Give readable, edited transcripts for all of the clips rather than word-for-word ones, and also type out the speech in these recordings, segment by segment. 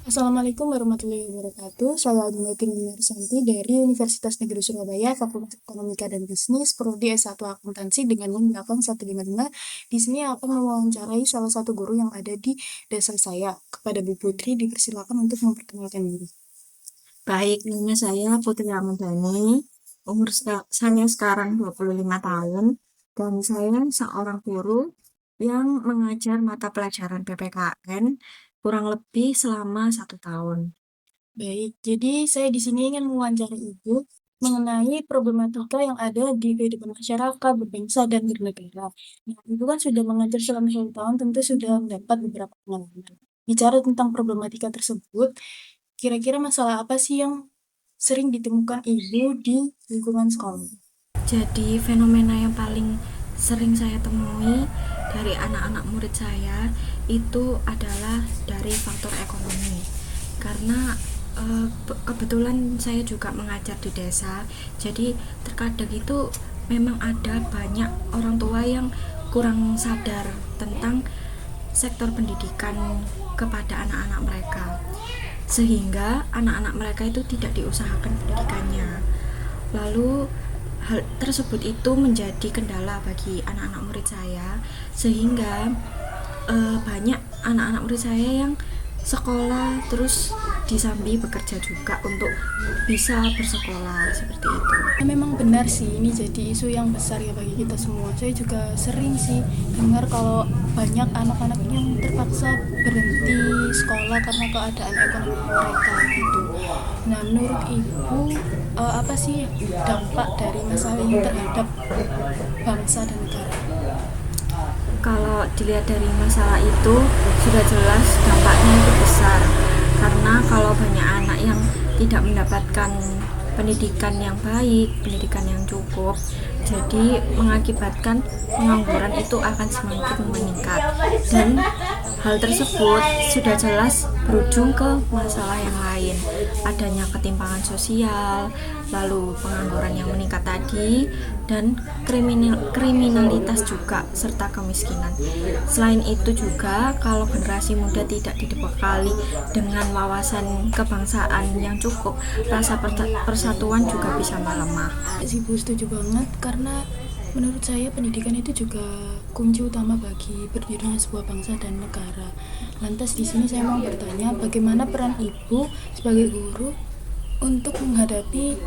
Assalamualaikum warahmatullahi wabarakatuh. Saya Adinati Santi dari Universitas Negeri Surabaya, Fakultas Ekonomika dan Bisnis, Prodi S1 Akuntansi dengan NIM 8155. Di sini akan mewawancarai salah satu guru yang ada di desa saya. Kepada Bu Putri, dipersilakan untuk memperkenalkan diri. Baik, nama saya Putri Ramadhani. Saya sekarang 25 tahun dan saya seorang guru yang mengajar mata pelajaran PPKN kurang lebih selama 1 tahun. Baik, jadi saya di sini ingin mewawancarai Ibu mengenai problematika yang ada di kehidupan masyarakat, berbangsa, dan bernegara. Nah, Ibu kan sudah mengajar selama 1 tahun, tentu sudah mendapat beberapa pengalaman. Bicara tentang problematika tersebut, kira-kira masalah apa sih yang sering ditemukan Ibu di lingkungan sekolah? Jadi fenomena yang paling sering saya temui dari anak-anak murid saya itu adalah dari faktor ekonomi. Karena kebetulan saya juga mengajar di desa, jadi terkadang itu memang ada banyak orang tua yang kurang sadar tentang sektor pendidikan kepada anak-anak mereka, sehingga anak-anak mereka itu tidak diusahakan pendidikannya. Lalu hal tersebut itu menjadi kendala bagi anak-anak murid saya, sehingga banyak anak-anak murid saya yang sekolah terus disambi bekerja juga untuk bisa bersekolah seperti itu. Memang benar sih, ini jadi isu yang besar ya bagi kita semua. Saya juga sering sih dengar kalau banyak anak-anak yang terpaksa berhenti sekolah karena keadaan ekonomi mereka gitu. Nah, menurut Ibu, apa sih dampak dari masalah ini terhadap bangsa dan negara? Kalau dilihat dari masalah itu sudah jelas dampaknya itu besar, karena kalau banyak anak yang tidak mendapatkan pendidikan yang baik, pendidikan yang cukup, jadi mengakibatkan pengangguran itu akan semakin meningkat, dan hal tersebut sudah jelas berujung ke masalah yang lain, adanya ketimpangan sosial, lalu pengangguran yang meningkat tadi, dan kriminalitas juga, serta kemiskinan. Selain itu juga, kalau generasi muda tidak dibekali dengan wawasan kebangsaan yang cukup, rasa persatuan juga bisa melemah. Ibu setuju banget karena menurut saya pendidikan itu juga kunci utama bagi berdirinya sebuah bangsa dan negara. Lantas di sini saya mau bertanya, bagaimana peran Ibu sebagai guru untuk menghadapi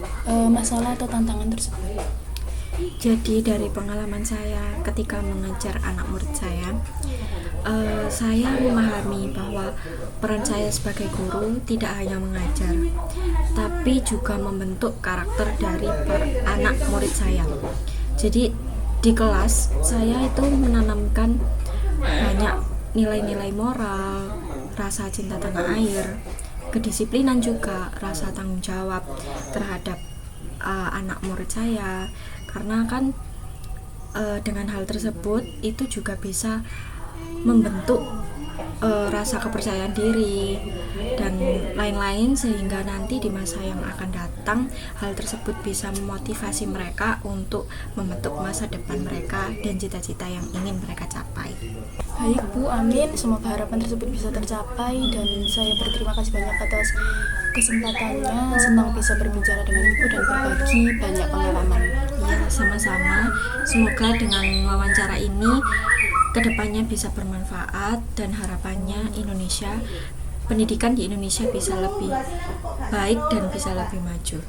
masalah atau tantangan tersebut? Jadi dari pengalaman saya ketika mengajar anak murid saya memahami bahwa peran saya sebagai guru tidak hanya mengajar, tapi juga membentuk karakter dari anak murid saya. Jadi di kelas saya itu menanamkan banyak nilai-nilai moral, rasa cinta tanah air, kedisiplinan juga, rasa tanggung jawab terhadap anak murid saya, karena kan dengan hal tersebut itu juga bisa membentuk rasa kepercayaan diri dan lain-lain, sehingga nanti di masa yang akan datang hal tersebut bisa memotivasi mereka untuk membentuk masa depan mereka dan cita-cita yang ingin mereka capai. Baik Bu, amin. Semoga harapan tersebut bisa tercapai dan saya berterima kasih banyak atas kesempatannya. Senang bisa berbicara dengan Ibu dan berbagi banyak pengalaman. Ya, sama-sama. Semoga dengan wawancara ini kedepannya bisa bermanfaat, dan harapannya pendidikan di Indonesia bisa lebih baik dan bisa lebih maju.